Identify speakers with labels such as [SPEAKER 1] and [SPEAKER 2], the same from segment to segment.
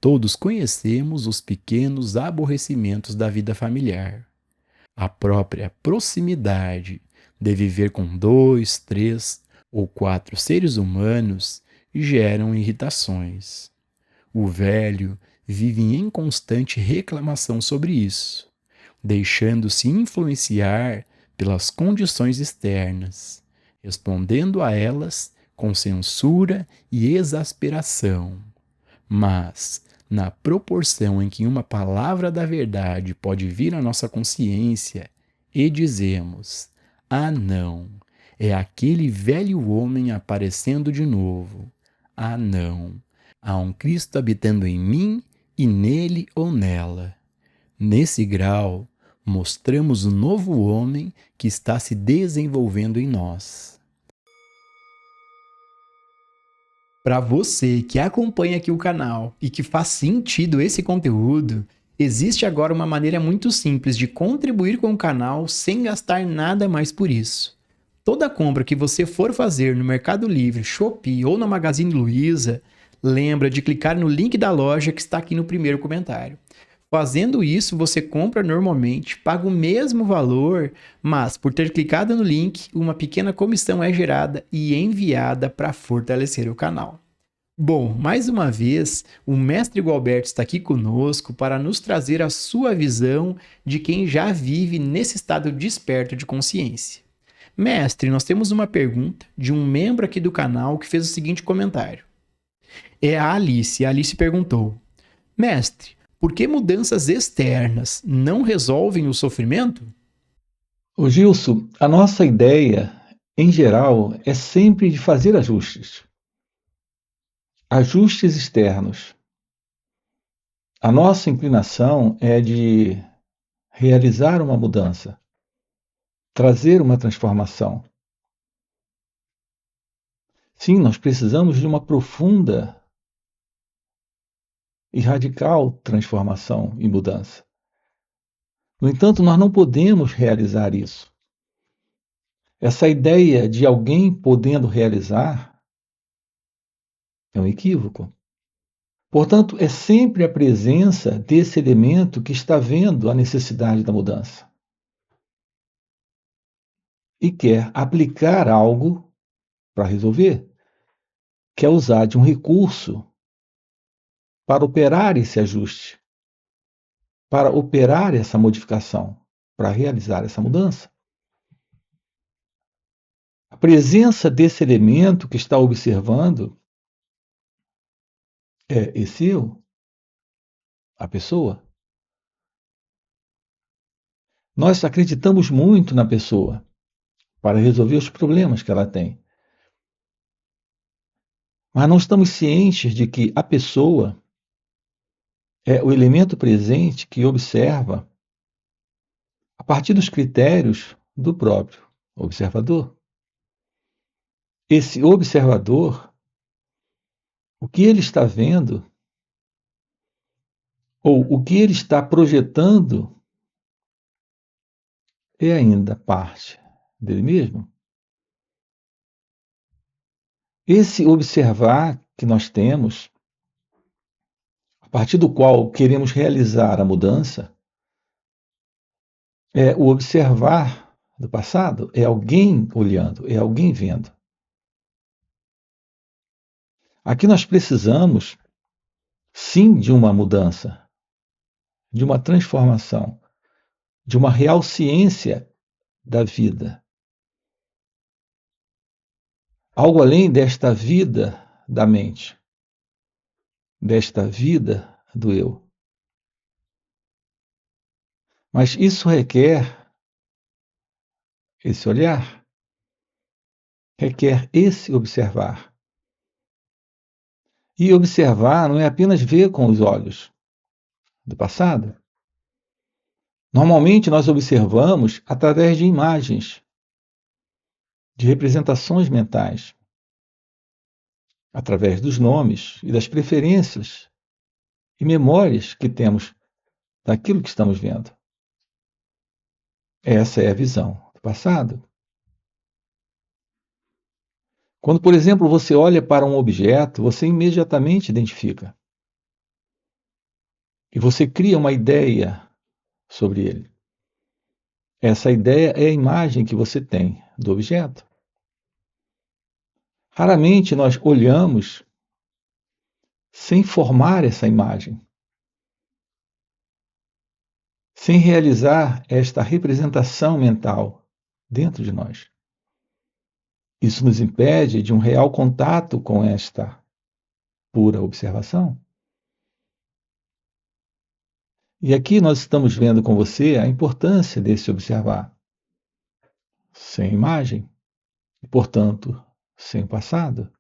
[SPEAKER 1] Todos conhecemos os pequenos aborrecimentos da vida familiar. A própria proximidade de viver com 2, 3 ou 4 seres humanos geram irritações. O velho vive em constante reclamação sobre isso, deixando-se influenciar pelas condições externas, respondendo a elas com censura e exasperação. Mas, na proporção em que uma palavra da verdade pode vir à nossa consciência e dizemos: ah, não, é aquele velho homem aparecendo de novo. Ah, não, há um Cristo habitando em mim e nele ou nela. Nesse grau, mostramos o novo homem que está se desenvolvendo em nós. Para você que acompanha aqui o canal e que faz sentido esse conteúdo, existe agora uma maneira muito simples de contribuir com o canal sem gastar nada mais por isso. Toda compra que você for fazer no Mercado Livre, Shopee ou na Magazine Luiza, lembra de clicar no link da loja que está aqui no primeiro comentário. Fazendo isso, você compra normalmente, paga o mesmo valor, mas por ter clicado no link, uma pequena comissão é gerada e enviada para fortalecer o canal. Bom, mais uma vez, o mestre Gualberto está aqui conosco para nos trazer a sua visão de quem já vive nesse estado desperto de consciência. Mestre, nós temos uma pergunta de um membro aqui do canal que fez o seguinte comentário. É a Alice. A Alice perguntou: Mestre, por que mudanças externas não resolvem o sofrimento?
[SPEAKER 2] Ô Gilson, a nossa ideia, em geral, é sempre de fazer ajustes. Ajustes externos. A nossa inclinação é de realizar uma mudança, trazer uma transformação. Sim, nós precisamos de uma profunda e radical transformação e mudança. No entanto, nós não podemos realizar isso. Essa ideia de alguém podendo realizar é um equívoco. Portanto, é sempre a presença desse elemento que está vendo a necessidade da mudança e quer aplicar algo para resolver, quer usar de um recurso para operar esse ajuste, para operar essa modificação, para realizar essa mudança. A presença desse elemento que está observando é esse eu, a pessoa. Nós acreditamos muito na pessoa para resolver os problemas que ela tem. Mas não estamos cientes de que a pessoa é o elemento presente que observa a partir dos critérios do próprio observador. Esse observador, o que ele está vendo, ou o que ele está projetando, é ainda parte dele mesmo. Esse observar que nós temos, a partir do qual queremos realizar a mudança, é o observar do passado, é alguém olhando, é alguém vendo. Aqui nós precisamos, sim, de uma mudança, de uma transformação, de uma real ciência da vida. Algo além desta vida da mente, desta vida do eu. Mas isso requer esse olhar, requer esse observar. E observar não é apenas ver com os olhos do passado. Normalmente nós observamos através de imagens, de representações mentais, através dos nomes e das preferências e memórias que temos daquilo que estamos vendo. Essa é a visão do passado. Quando, por exemplo, você olha para um objeto, você imediatamente identifica. e você cria uma ideia sobre ele. Essa ideia é a imagem que você tem do objeto. Raramente nós olhamos sem formar essa imagem, sem realizar esta representação mental dentro de nós. Isso nos impede de um real contato com esta pura observação. E aqui nós estamos vendo com você a importância desse observar, sem imagem, e, portanto, sem o passado,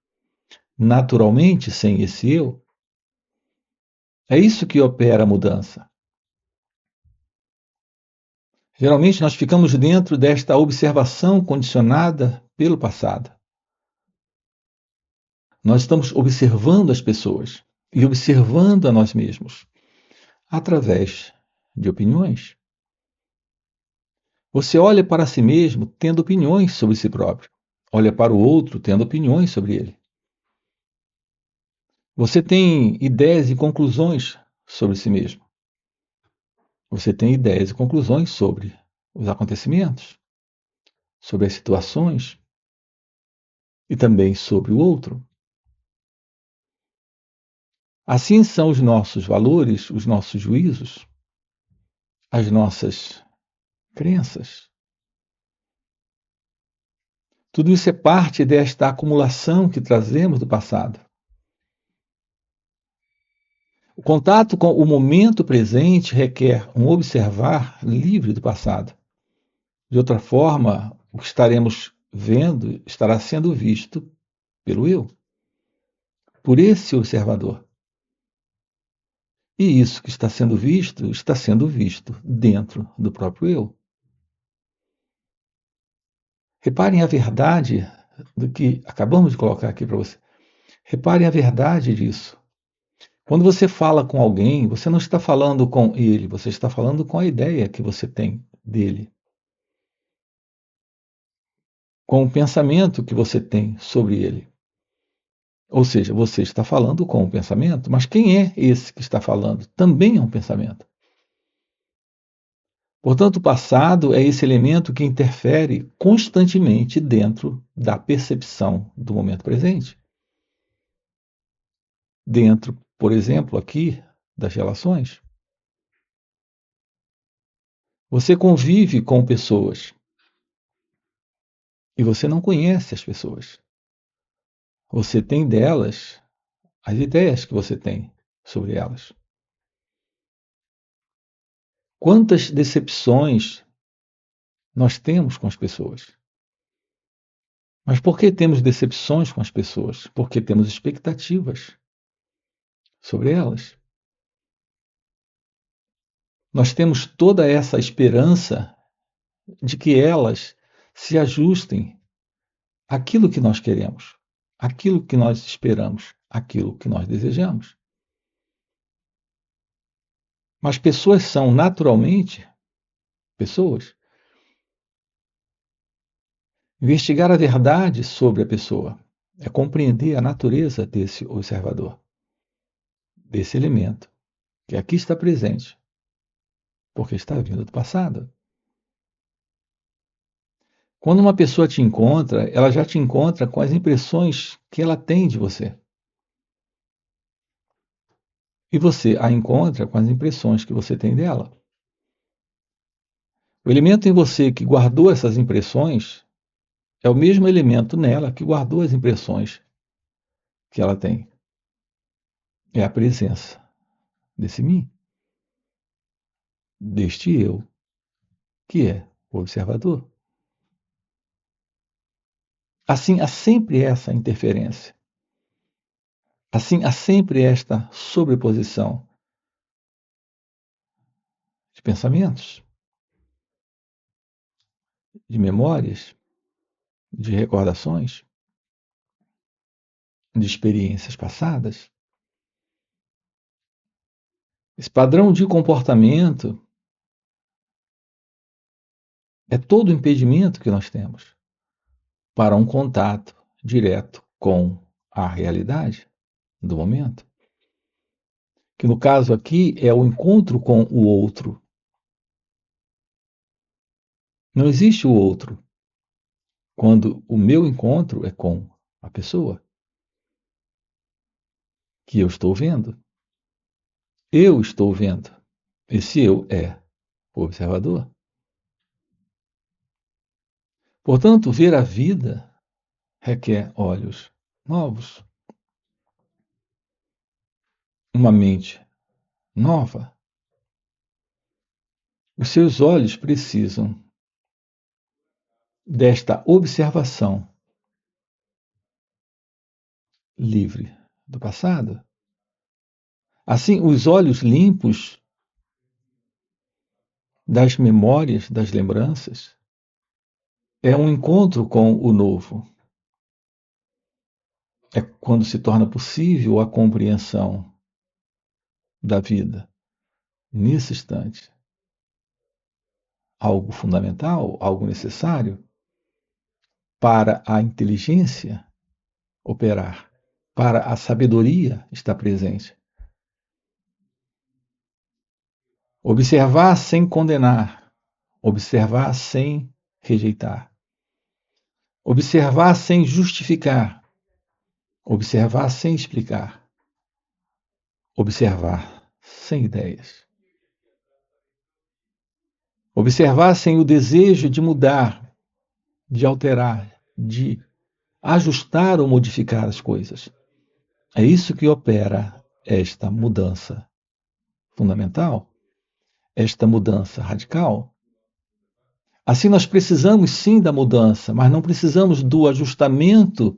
[SPEAKER 2] naturalmente sem esse eu. É isso que opera a mudança. Geralmente nós ficamos dentro desta observação condicionada pelo passado. Nós estamos observando as pessoas e observando a nós mesmos através de opiniões. Você olha para si mesmo tendo opiniões sobre si próprio. Olha para o outro tendo opiniões sobre ele. Você tem ideias e conclusões sobre si mesmo. Você tem ideias e conclusões sobre os acontecimentos, sobre as situações e também sobre o outro. Assim são os nossos valores, os nossos juízos, as nossas crenças. Tudo isso é parte desta acumulação que trazemos do passado. O contato com o momento presente requer um observar livre do passado. De outra forma, o que estaremos vendo estará sendo visto pelo eu, por esse observador. E isso que está sendo visto dentro do próprio eu. Reparem a verdade do que acabamos de colocar aqui para você. Reparem a verdade disso. Quando você fala com alguém, você não está falando com ele, você está falando com a ideia que você tem dele. Com o pensamento que você tem sobre ele. Ou seja, você está falando com o pensamento, mas quem é esse que está falando? Também é um pensamento. Portanto, o passado é esse elemento que interfere constantemente dentro da percepção do momento presente. Dentro, por exemplo, aqui das relações. Você convive com pessoas e você não conhece as pessoas. Você tem delas as ideias que você tem sobre elas. Quantas decepções nós temos com as pessoas? Mas por que temos decepções com as pessoas? Porque temos expectativas sobre elas. Nós temos toda essa esperança de que elas se ajustem àquilo que nós queremos, àquilo que nós esperamos, àquilo que nós desejamos. Mas pessoas são naturalmente pessoas. Investigar a verdade sobre a pessoa é compreender a natureza desse observador, desse elemento, que aqui está presente, porque está vindo do passado. Quando uma pessoa te encontra, ela já te encontra com as impressões que ela tem de você. E você a encontra com as impressões que você tem dela. O elemento em você que guardou essas impressões é o mesmo elemento nela que guardou as impressões que ela tem. É a presença desse mim, deste eu, que é o observador. Assim, há sempre essa interferência. Assim, há sempre esta sobreposição de pensamentos, de memórias, de recordações, de experiências passadas. Esse padrão de comportamento é todo o impedimento que nós temos para um contato direto com a realidade do momento. que no caso aqui é o encontro com o outro. Não existe o outro quando o meu encontro é com a pessoa que eu estou vendo. Eu estou vendo. Esse eu é o observador. Portanto, ver a vida requer olhos novos, uma mente nova. Os seus olhos precisam desta observação livre do passado. Assim, os olhos limpos das memórias, das lembranças, é um encontro com o novo. É quando se torna possível a compreensão da vida nesse instante. Algo fundamental, algo necessário para a inteligência operar, para a sabedoria estar presente. Observar sem condenar, observar sem rejeitar, observar sem justificar, observar sem explicar, observar sem ideias, observar sem o desejo de mudar, de alterar, de ajustar ou modificar as coisas. É isso que opera esta mudança fundamental, esta mudança radical. Assim, nós precisamos sim da mudança, mas não precisamos do ajustamento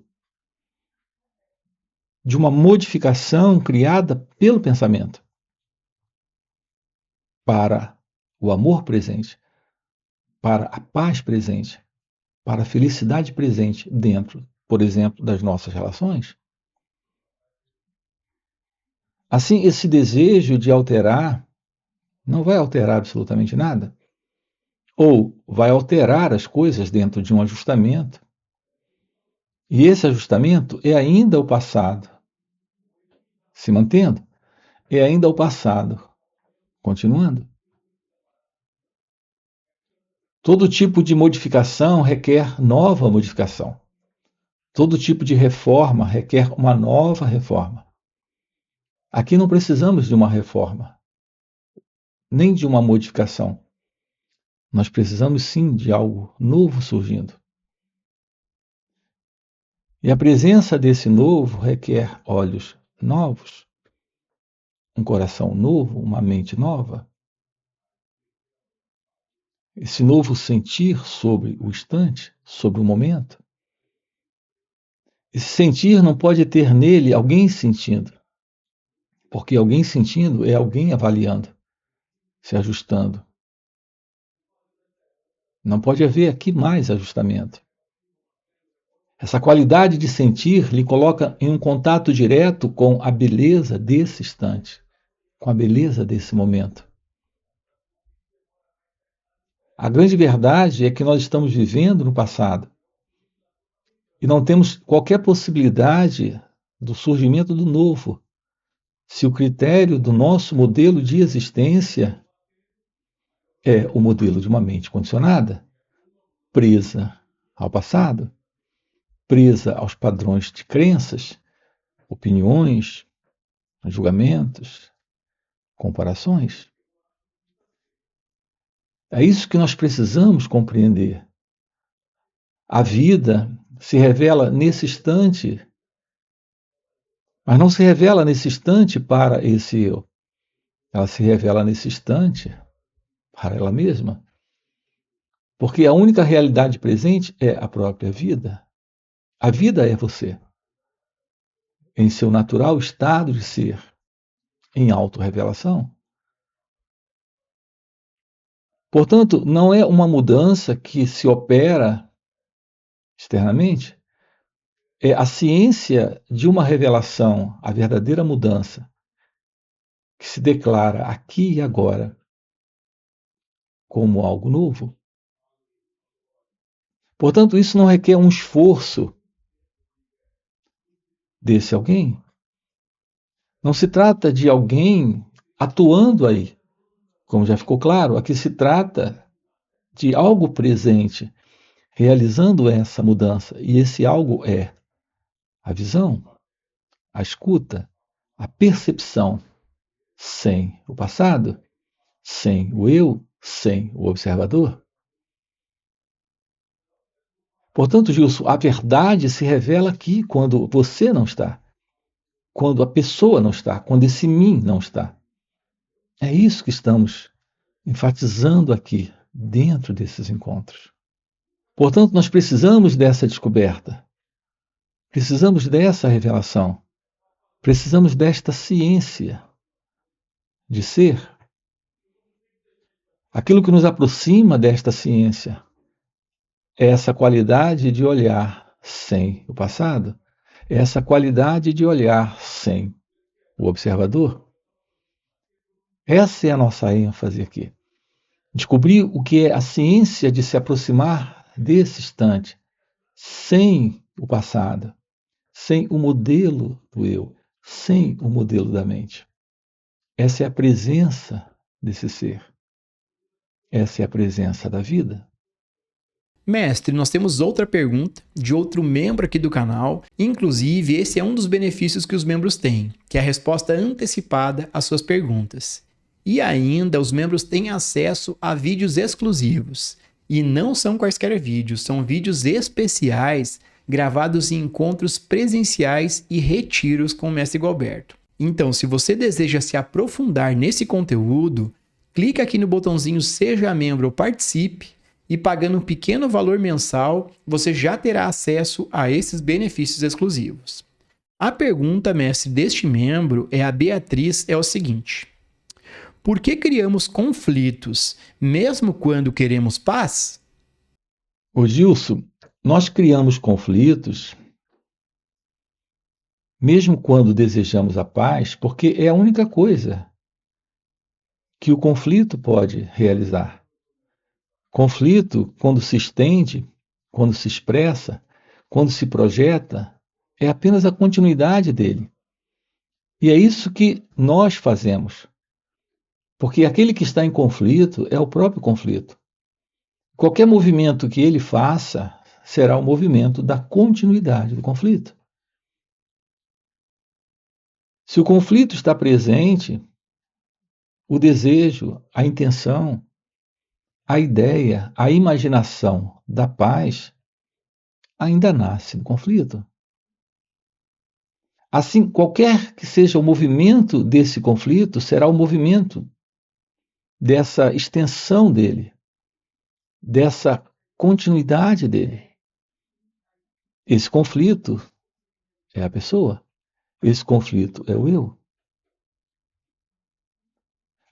[SPEAKER 2] de uma modificação criada pelo pensamento para o amor presente, para a paz presente, para a felicidade presente dentro, por exemplo, das nossas relações. Assim, esse desejo de alterar não vai alterar absolutamente nada, ou vai alterar as coisas dentro de um ajustamento. E esse ajustamento é ainda o passado se mantendo, é ainda o passado continuando. Todo tipo de modificação requer nova modificação. Todo tipo de reforma requer uma nova reforma. Aqui não precisamos de uma reforma, nem de uma modificação. Nós precisamos sim de algo novo surgindo. E a presença desse novo requer olhos novos, um coração novo, uma mente nova. Esse novo sentir sobre o instante, sobre o momento. Esse sentir não pode ter nele alguém sentindo, porque alguém sentindo é alguém avaliando, se ajustando. Não pode haver aqui mais ajustamento. Essa qualidade de sentir lhe coloca em um contato direto com a beleza desse instante, com a beleza desse momento. A grande verdade é que nós estamos vivendo no passado e não temos qualquer possibilidade do surgimento do novo, se o critério do nosso modelo de existência é o modelo de uma mente condicionada, presa ao passado, presa aos padrões de crenças, opiniões, julgamentos, comparações. É isso que nós precisamos compreender. A vida se revela nesse instante, mas não se revela nesse instante para esse eu. Ela se revela nesse instante para ela mesma. Porque a única realidade presente é a própria vida. A vida é você, em seu natural estado de ser, em autorrevelação. Portanto, não é uma mudança que se opera externamente, é a ciência de uma revelação, a verdadeira mudança, que se declara aqui e agora como algo novo. Portanto, isso não requer um esforço desse alguém, Não se trata de alguém atuando aí, como já ficou claro, aqui se trata de algo presente, realizando essa mudança. E esse algo é a visão, a escuta, a percepção, sem o passado, sem o eu, sem o observador. Portanto, Gilson, a verdade se revela aqui quando você não está, quando a pessoa não está, quando esse mim não está. É isso que estamos enfatizando aqui, dentro desses encontros. Portanto, nós precisamos dessa descoberta, precisamos dessa revelação, precisamos desta ciência de ser. Aquilo que nos aproxima desta ciência é essa qualidade de olhar sem o passado, é essa qualidade de olhar sem o observador. Essa é a nossa ênfase aqui. Descobrir o que é a ciência de se aproximar desse instante, sem o passado, sem o modelo do eu, sem o modelo da mente. Essa é a presença desse ser. Essa é a presença da vida.
[SPEAKER 1] Mestre, nós temos outra pergunta de outro membro aqui do canal. Inclusive, esse é um dos benefícios que os membros têm, que é a resposta antecipada às suas perguntas. E ainda, os membros têm acesso a vídeos exclusivos. E não são quaisquer vídeos, são vídeos especiais gravados em encontros presenciais e retiros com o Mestre Gualberto. Então, se você deseja se aprofundar nesse conteúdo, clica aqui no botãozinho Seja Membro ou Participe, e pagando um pequeno valor mensal, você já terá acesso a esses benefícios exclusivos. A pergunta, mestre, deste membro, a Beatriz, é o seguinte: por que criamos conflitos, mesmo quando queremos paz?
[SPEAKER 2] Ô Gilson, nós criamos conflitos, mesmo quando desejamos a paz, porque é a única coisa que o conflito pode realizar. Conflito, quando se estende, quando se expressa, quando se projeta, é apenas a continuidade dele. E é isso que nós fazemos. Porque aquele que está em conflito é o próprio conflito. Qualquer movimento que ele faça será o movimento da continuidade do conflito. Se o conflito está presente, o desejo, a intenção, a ideia, a imaginação da paz ainda nasce no conflito. Assim, qualquer que seja o movimento desse conflito, será o movimento dessa extensão dele, dessa continuidade dele. Esse conflito é a pessoa, esse conflito é o eu.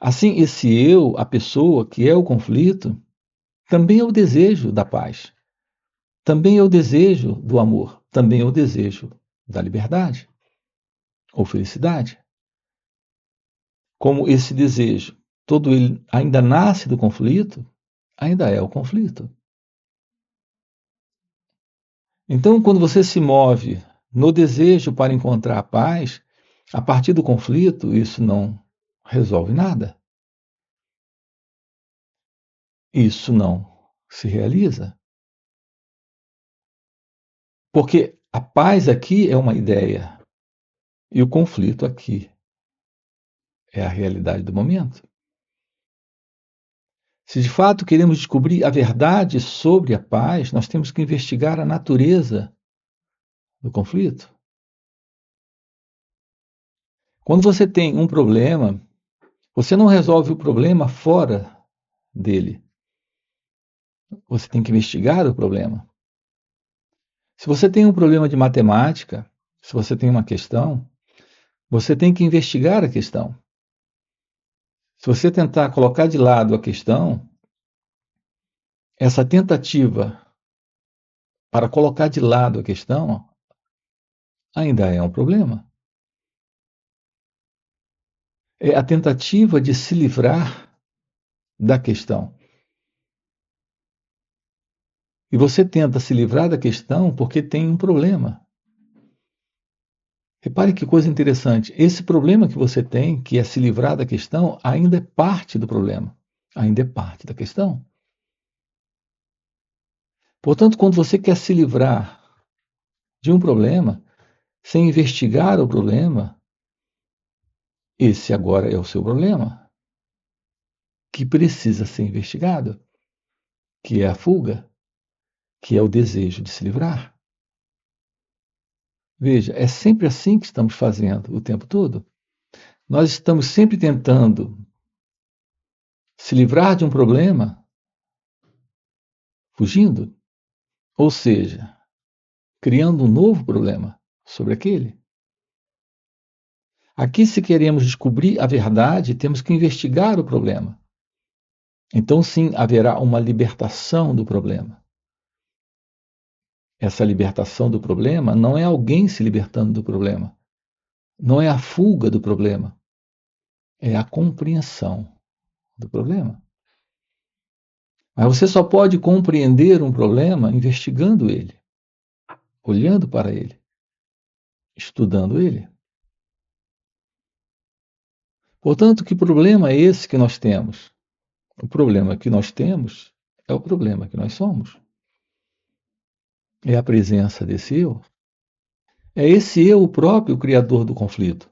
[SPEAKER 2] Assim, esse eu, a pessoa que é o conflito, também é o desejo da paz, também é o desejo do amor, também é o desejo da liberdade ou felicidade. Como esse desejo, todo ele ainda nasce do conflito, ainda é o conflito. Então, quando você se move no desejo para encontrar a paz, a partir do conflito, isso não resolve nada. Isso não se realiza. Porque a paz aqui é uma ideia e o conflito aqui é a realidade do momento. Se de fato queremos descobrir a verdade sobre a paz, nós temos que investigar a natureza do conflito. Quando você tem um problema, você não resolve o problema fora dele. Você tem que investigar o problema. Se você tem um problema de matemática, se você tem uma questão, você tem que investigar a questão. Se você tentar colocar de lado a questão, essa tentativa para colocar de lado a questão ainda é um problema. É a tentativa de se livrar da questão. E você tenta se livrar da questão porque tem um problema. Repare que coisa interessante. Esse problema que você tem, que é se livrar da questão, ainda é parte do problema. Ainda é parte da questão. Portanto, quando você quer se livrar de um problema, sem investigar o problema, esse agora é o seu problema, que precisa ser investigado, que é a fuga, que é o desejo de se livrar. Veja, é sempre assim que estamos fazendo o tempo todo. Nós estamos sempre tentando se livrar de um problema, fugindo, ou seja, criando um novo problema sobre aquele. Aqui, se queremos descobrir a verdade, temos que investigar o problema. Então, sim, haverá uma libertação do problema. Essa libertação do problema não é alguém se libertando do problema. Não é a fuga do problema. É a compreensão do problema. Mas você só pode compreender um problema investigando ele, olhando para ele, estudando ele. Portanto, que problema é esse que nós temos? O problema que nós temos é o problema que nós somos. É a presença desse eu. É esse eu o próprio criador do conflito.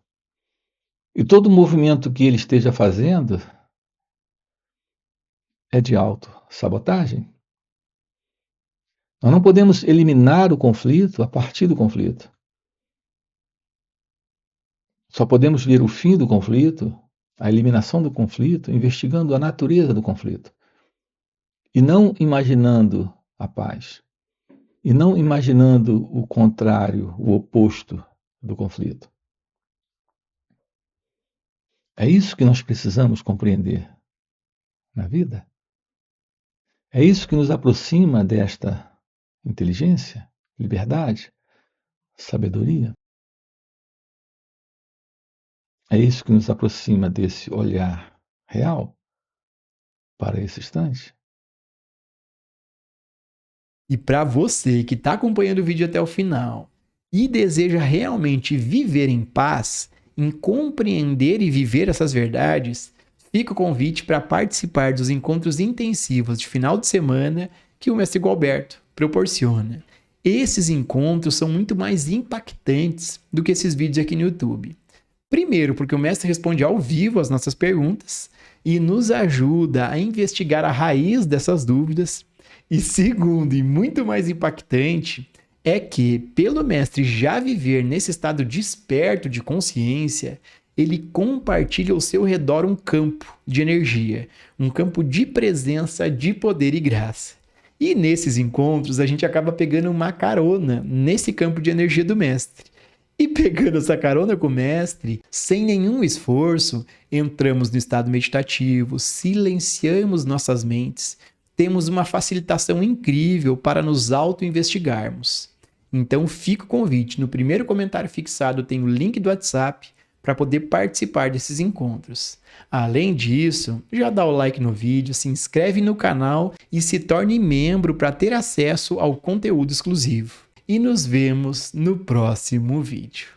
[SPEAKER 2] E todo movimento que ele esteja fazendo é de autossabotagem. Nós não podemos eliminar o conflito a partir do conflito. Só podemos ver o fim do conflito, a eliminação do conflito, investigando a natureza do conflito. E não imaginando a paz. E não imaginando o contrário, o oposto do conflito. É isso que nós precisamos compreender na vida. É isso que nos aproxima desta inteligência, liberdade, sabedoria. É isso que nos aproxima desse olhar real para esse instante.
[SPEAKER 1] E para você que está acompanhando o vídeo até o final e deseja realmente viver em paz, em compreender e viver essas verdades, fica o convite para participar dos encontros intensivos de final de semana que o Mestre Gualberto proporciona. Esses encontros são muito mais impactantes do que esses vídeos aqui no YouTube. Primeiro, porque o mestre responde ao vivo as nossas perguntas e nos ajuda a investigar a raiz dessas dúvidas. E segundo, e muito mais impactante, é que, pelo mestre já viver nesse estado desperto de consciência, ele compartilha ao seu redor um campo de energia, um campo de presença, de poder e graça. E nesses encontros a gente acaba pegando uma carona nesse campo de energia do mestre. E pegando essa carona com o mestre, sem nenhum esforço, entramos no estado meditativo, silenciamos nossas mentes, temos uma facilitação incrível para nos auto-investigarmos. Então fica o convite, no primeiro comentário fixado tem o link do WhatsApp para poder participar desses encontros. Além disso, já dá o like no vídeo, se inscreve no canal e se torne membro para ter acesso ao conteúdo exclusivo. E nos vemos no próximo vídeo.